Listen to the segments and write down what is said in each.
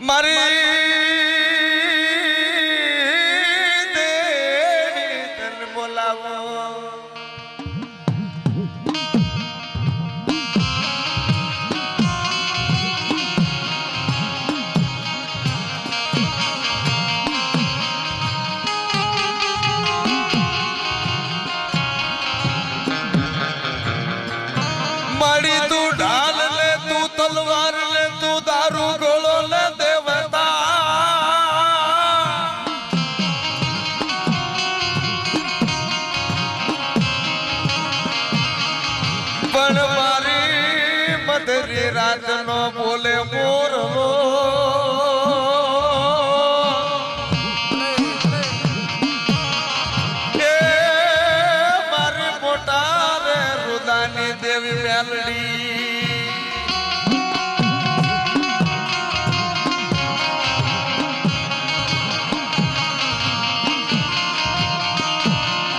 મારી દેવી તને બોલાવો મારી તું ઢાલ લે તું તલવાર લે તું દારૂ ગોળો લે પણ મારી મધરી રાત નો બોલે મોરલો એ મારી મોટા રે રુદાની દેવી મેલડી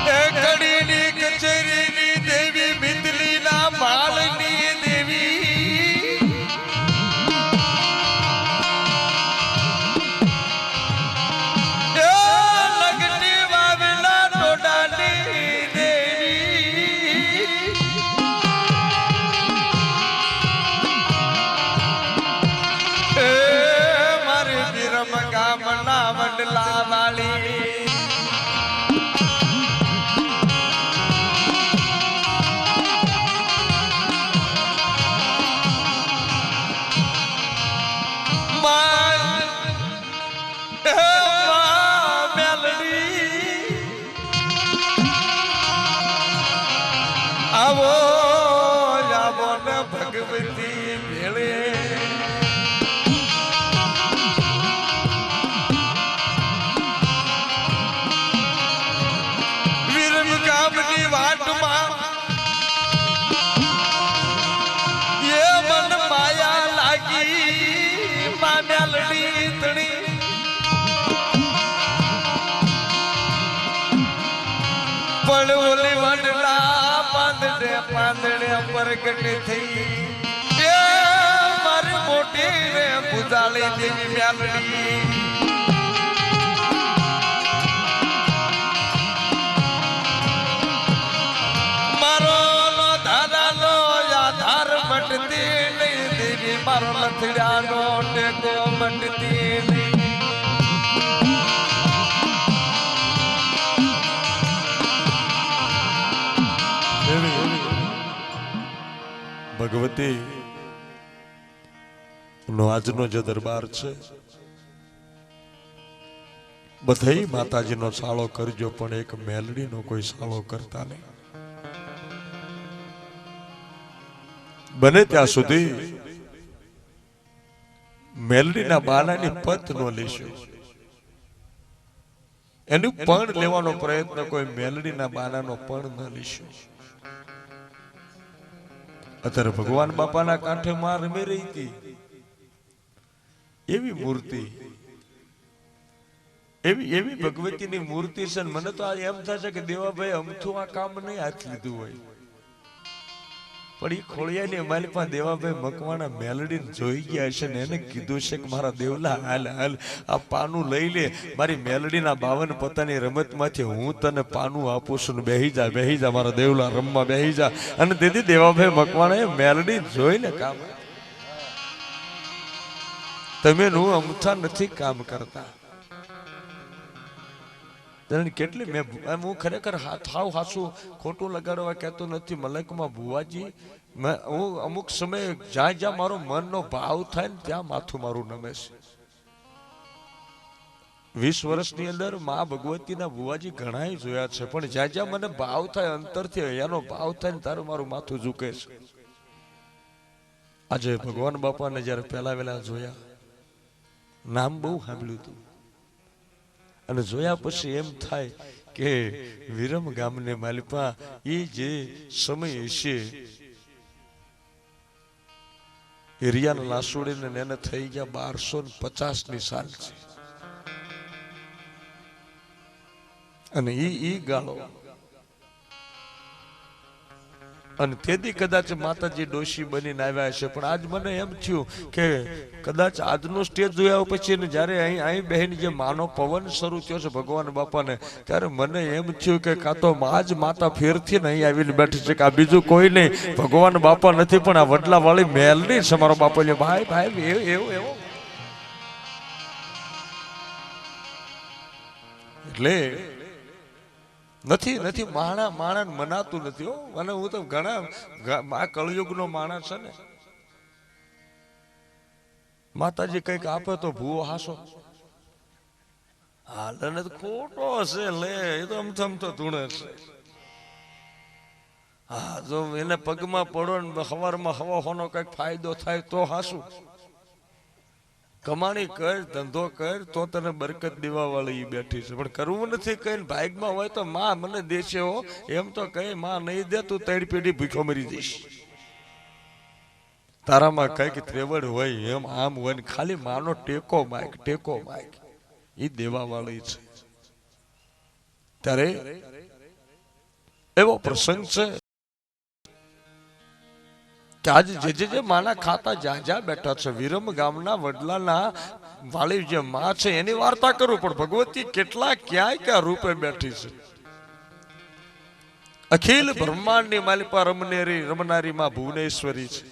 એ કડીની કચેરીની દેવી મિતલી માળની દેવી લગટી વાવેલા ડોડાની દેવી મારી વિરમ ગામના વડલા વાળી આવો આવો ને ભગવતી ભેળે વિરમ ગામની વાટમાં એ મન માયા લાગી મામેલડી તણી પણ ઓલી વડલા પાંદડે પ્રગટ થઈ એ મારી મોટી રે ભુજાળી દેવી મેલડી મારો ધારાનો આધાર મટતી નહીં દેવી મારો લથડાનો ટેકો મટતી નહીં ભગવતી નો આજનો જે દરબાર છે બધાય માતાજીનો સાળો કરજો પણ એક મેલડીનો કોઈ સાળો કરતા નહીં બને ત્યાં સુધી મેલડીના બાલાની પત નો લેશો એનું પણ લેવાનો પ્રયત્ન કોઈ મેલડીના બાલાનો પણ ન લેશો અત્યારે ભગવાન બાપાના કાંઠે માં રમી રહી હતી એવી મૂર્તિ એવી ભગવતીની મૂર્તિ છે મને તો એમ થશે કે દેવાભાઈ અમથું આ કામ નહીં હાથ લીધું હોય પણ એ ખોળિયાની અમારી પાસે દેવાભાઈ મકવાણા મેલડીને જોઈ ગયા છે ને એને કીધું છે કે મારા દેવલા હાલ હાલ આ પાનું લઈ લે મારી મેલડીના 52 પતાની રમતમાંથી હું તને પાનું આપું છું ને બેહી જા મારા દેવલા રમવા બેહી જા અને દીદી દેવાભાઈ મકવાણાએ મેલડી જોઈને કામ તમે નું અમથા નથી કામ કરતા કેટલી હું ખરેખર હાવ હાસું ખોટું લગાડવા કહેતો નથી મલકમાં ભુવાજી હું અમુક સમય જ્યાં મારો મનનો ભાવ થાય ને ત્યાં માથું મારું નમે છે 20 વર્ષની અંદર માં ભગવતીના ભુવાજી ઘણાય જોયા છે પણ જ્યાં મને ભાવ થાય અંતરથી એનો ભાવ થાય ને તારું મારું માથું ઝૂકે છે આજે ભગવાન બાપાને જ્યારે પહેલા વેલા જોયા નામ બહુ સાંભળ્યું હતું અને જોયા પછી એમ થાય કે વિરમ ગામને માલિપા એ જે સમય હશે એરિયાના લાસુડીને એને થઈ ગયા 1250 સાલ છે અને ઈ ગાળો અને તેથી કદાચ માતાજી ડોશી બનીને આવ્યા છે પણ આજ મને એમ થયું કે કદાચ આજનો સ્ટેજ જોયા પછી ને જ્યારે અહીં બહેન જે માનો પવન શરૂ થયો છે ભગવાન બાપાને ત્યારે મને એમ થયું કે કાં તો આજ માતા ફેરથી ને અહીં આવીને બેઠી છે કે આ બીજું કોઈ નહીં ભગવાન બાપા નથી પણ આ વડલા વાળી મહેલ નહીં છે મારો બાપો ભાઈ ભાઈ એવો એટલે નથી માણા મનાતું નથી હો અને હું તો ઘણા આ કળયુગનો માણસ છે ને માતાજી કઈક આપે તો ભૂવો હાસો હાલ ખોટો હશે લે એ તો અમથમતો ધૂણે છે હા જો એને પગમાં પડો ને સવારમાં હવા હોનો કઈક ફાયદો થાય તો હાસું કમાણી કર ધંધો કર તો તને બરકત દેવા વાળી બેઠી છે પણ કરવું નથી કઈ ભાગમાં હોય તો માં મને દેશે હો એમ તો કઈ માં નહીં દે તું 3 પેઢી ભૂખ્યો મરી જઈશ તારામાં કઈક ત્રેવડ હોય એમ આમ હોય ને ખાલી માનો ટેકો માગ એ દેવા વાળી છે ત્યારે એવો પ્રસંગ છે કે આજે જે માના ખાતા જ્યાં બેઠા છે વિરમ ગામના વડલાના વાળી જે માં છે એની વાર્તા કરું પણ ભગવતી કેટલા ક્યાંય રૂપે બેઠી છે અખિલ બ્રહ્માંડની માલિપા રમનારી માં ભુવનેશ્વરી છે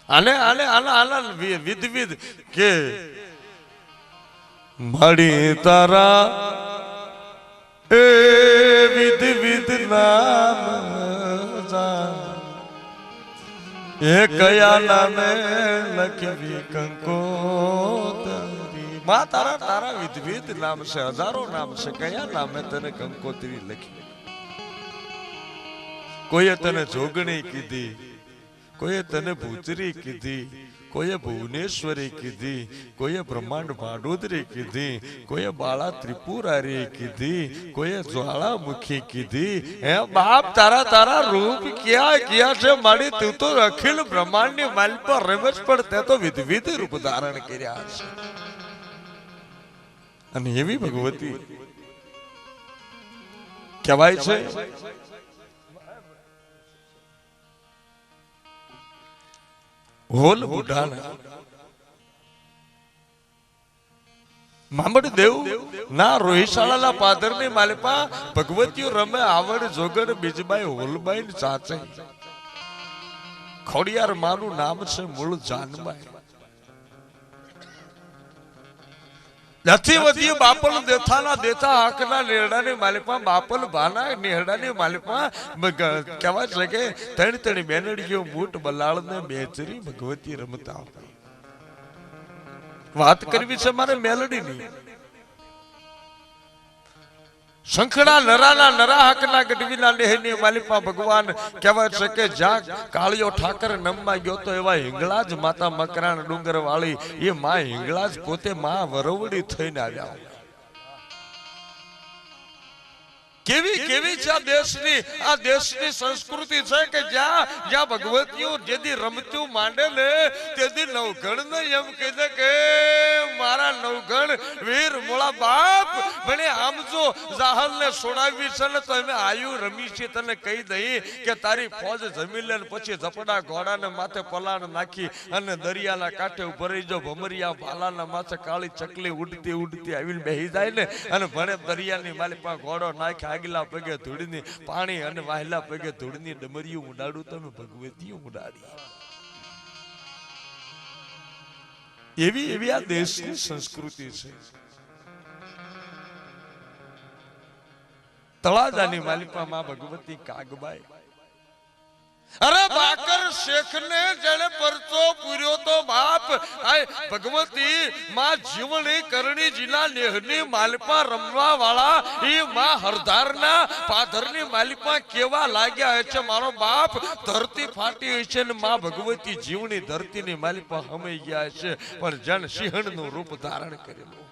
આને વિધ કે મળી તારા એ વિધ નામ એ કયા નામે લખવી કંકોત્રી માં તારા વિધ નામ છે હજારો નામ છે કયા નામે તને કંકોત્રી લખી કોઈએ તને જોગણી કીધી કોઈએ તને ભૂતરી કીધી કોઈએ ભુવનેશ્વરી કીધી કોઈએ બ્રહ્માંડ ભાડોદરી કીધી કોઈએ બાળા ત્રિપુરારી કીધી કોઈએ જ્વાળામુખી કીધી હે બાપ તારા રૂપ ક્યાં છે મારી તું તો અખિલ બ્રહ્માંડની માલ પર રમજ પણ તે તો વિધ રૂપ ધારણ કર્યા છે અને એવી ભગવતી કહેવાય છે હોલ બુઢાના મામડ દેવ ના રોહિશાળાના પાદરની માલિપા ભગવતીઓ રમે આવડ જોગડ બીજબાઈ હોલબાઈ ચાચે ખોડિયાર માનું નામ છે મૂળ જાનબાઈ નથી વધી બાપલ દેથાના દેથા હાકના નેરડાની માલિપા બાપલ ભાના નેરડાની માલિપા કહેવાય છે કે ત્રણ બેનડીઓ મૂઠ બલાળને બેચરી ભગવતી રમતા વાત કરવી છે મારે મેલડીની શંખડા નરા હકના ગઢવીના લેહની માલિપા ભગવાન કહેવાય છે કે જ્યાં કાળિયો ઠાકર નમમાં ગયો તો એવા હિંગળાજ માતા મકરાણ ડુંગર વાળી એ માં હિંગળાજ પોતે માં વરવડી થઈને આવ્યા કેવી છે આ દેશની સંસ્કૃતિ છે કે જ્યાં ભગવતીઓ જેથી રમતું માંડે ને તેથી નવગણ ને એમ કહે કે મારા નવગણ વીર મોળા બાપ મને આમ જો જાહલ ને છોડાવી છે ને તો અમે આયુ રમી છે તને કહી દઈ કે તારી ફોજ જમી લે પછી ઝપડા ઘોડાને માથે પલાણ નાખી અને દરિયાના કાંઠે ભરાઈ જો ભમરિયા ભાલાના માથે કાળી ચકલી ઉડતી આવીને બેહી જાય ને અને ભણે દરિયાની માલિપા ઘોડો નાખી આગલા પગે ધૂળની પાણી અને વાહલા પગે ધૂળની ડમરીયું ઉડાડું તમે ભગવતીઓ ઉડાડી એવી આ દેશની સંસ્કૃતિ છે તળાજાની માલિપા માં ભગવતી કાગબાઈ અરે બાકર શેખ ને જેને પરચો પૂર્યો તો બાપ ભગવતી માં જીવણી કરણી જિલ્લા નેહની માલિપા રમવા વાળા એ માં હરધારના પાધરની માલિપા કેવા લાગ્યા છે મારો બાપ ધરતી ફાટી છે ને માં ભગવતી જીવણી ધરતીની માલિપા હમાઈ ગયા છે પણ જન સિંહણ નું રૂપ ધારણ કરેલું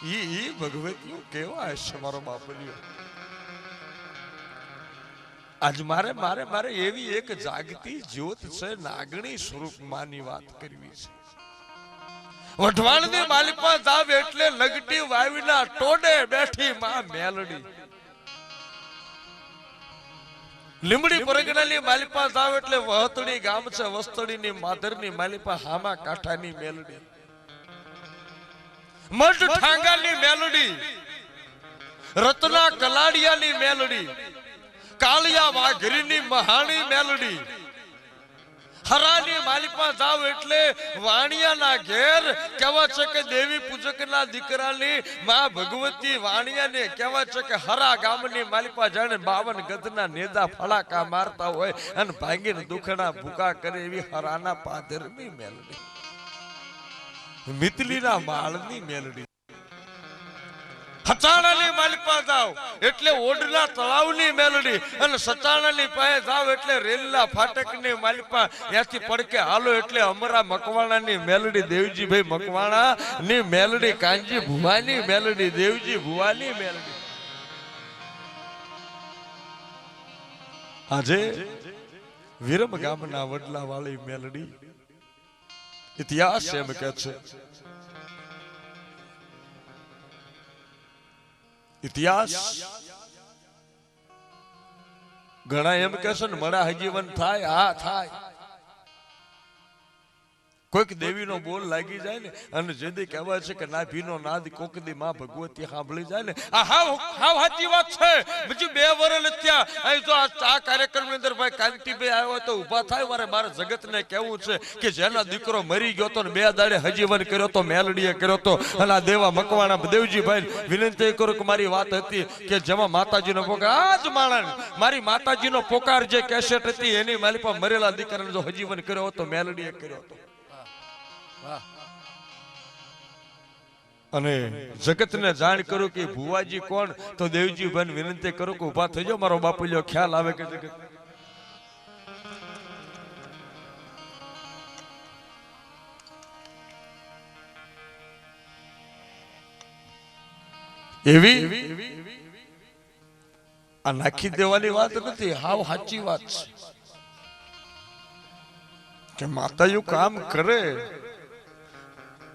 ઈ ભગવતીઓ કેવા હશે મારો બાપલિયો. આજ મારે મારે મારે એવી એક જાગતી જ્યોત છે નાગણી સ્વરૂપ માની વાત કરવી છે. વઢવાણની માલિપા જાવ એટલે લગટી વાવીના ટોડે બેઠી માં મેલડી. લીમડી પરગણાની માલિપા જાવ એટલે વહતડી ગામ છે વસ્તડીની માધરની માલિપા હામા કાંઠાની મેલડી. મઢ ઠાંગાની મેલડી, રત્ના કલાડિયાની મેલડી, કાળિયા વાઘરીની મહાણી મેલડી. હરાની માલિપા જાવ એટલે વાણિયાના ઘેર કહેવા છે કે દેવી પૂજકના દીકરાની માં ભગવતી વાણિયાને કહેવા છે કે હરા ગામની માલિપા જાણે 52 ગધના નેજા ફળાકા મારતા હોય અને ભાંગીને દુખણા ભૂકા કરે એવી હરાના પાદરની મેલડી. મિતલીના માળની મેલડી. હચાણાની માલિપા જાવ એટલે ઓડના તળાવની મેલડી અને સચાણાની પાસે જાવ એટલે રેલના ફાટકની માલિપા ત્યાંથી પડકે હાલો એટલે અમરા મકવાણાની મેલડી દેવજીભાઈ મકવાણાની મેલડી, કાંજી ભુવાની મેલડી, દેવજી ભુવાની મેલડી. આજે વિરમ ગામના વડલા વાળી મેલડી ઇતિહાસ એમ કે છે, ઇતિહાસ ઘણા એમ કે છે ને મળા હજીવન થાય. હા થાય. કોઈક દેવીનો બોલ લાગી જાય ને અને જેદી કહેવાય છે કે નાભીનો નાદ કોક દી માં ભગવતી સાંભળી જાય ને આ હાવ સાચી વાત છે. બીજું 2 વર્ષ ત્યાં અહીં જો આ કાર્યક્રમ ની અંદર ભાઈ કાંતિભાઈ આવ્યો તો ઉભા થાય મારે જગતને કહેવું છે કે જેના દીકરો મરી ગયો તો 2 દાડે હજીવન કર્યો તો મેલડીએ કર્યો તો અને આ દેવા મકવાણા દેવજીભાઈ વિનંતી કરું કે મારી વાત હતી કે જેમાં માતાજીનો પોકાર આજ માણસ મારી માતાજીનો પોકાર જે કેસેટ હતી એની મારી પાસે મરેલા દીકરાને જો હજીવન કર્યો તો મેલડીએ કર્યો હતો. અને જગતને જાણ કરું કે ભુવાજી કોણ તો દેવજી ભાઈ વિનંતી કરું કે ઉભા થઈ જાઓ મારો બાપુલિયો ખ્યાલ આવે કે જગત એવી આ નાખી દેવાની વાત નથી, હાવ સાચી વાત છે કે માતાજી કામ કરે.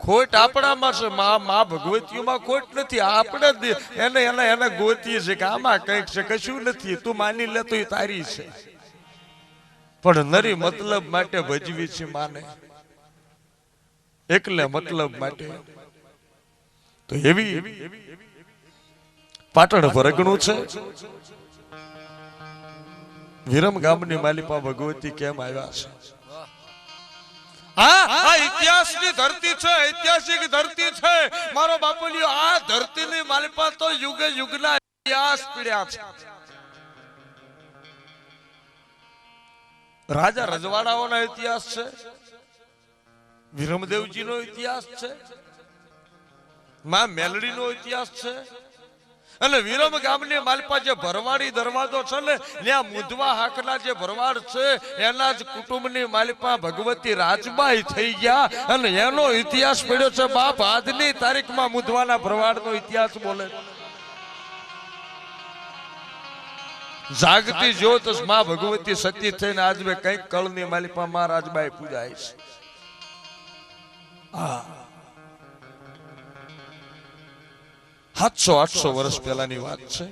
ખોટ આપણામાં છે, માં ભગવતીઓમાં ખોટ નથી. આપણે એને ગોતીએ છે કે આમાં કઈક છે, કશું નથી. તું માની લે તો એ તારી છે, પણ નરી મતલબ માટે ભજવી છે માને, એકલે મતલબ માટે. તો એવી પાટણ વરગણું છે. વિરમ ગામની માલિપા ભગવતી કેમ આવ્યા છે? આ ઇતિહાસની ધરતી છે, ઐતિહાસિક ધરતી છે મારો બાપુલિયો. આ ધરતીની માલિપા તો યુગે યુગના ઇતિહાસ પીડ્યા છે. રાજા રજવાડાઓના ઇતિહાસ છે, વિરમદેવજીનો ઇતિહાસ છે, માં મેલડીનો ઇતિહાસ છે. અને વિરમ ગામની માલિપા જે ભરવાડી દરવાજો છે ને ત્યાં મુંધવા હાકના જે ભરવાડ છે એના જ કુટુંબની માલિપા ભગવતી રાજબાઈ થઈ ગયા અને એનો ઇતિહાસ પડ્યો છે. બાપ આજની તારીખમાં મુંધવાના ભરવાડનો ઇતિહાસ બોલે. જાગતી જ્યોત માં ભગવતી સતી થઈને આજ બે કઈક કળની માલિપા માં રાજબાઈ પૂજાય છે. હા 700-800 વર્ષ પહેલાની વાત છે.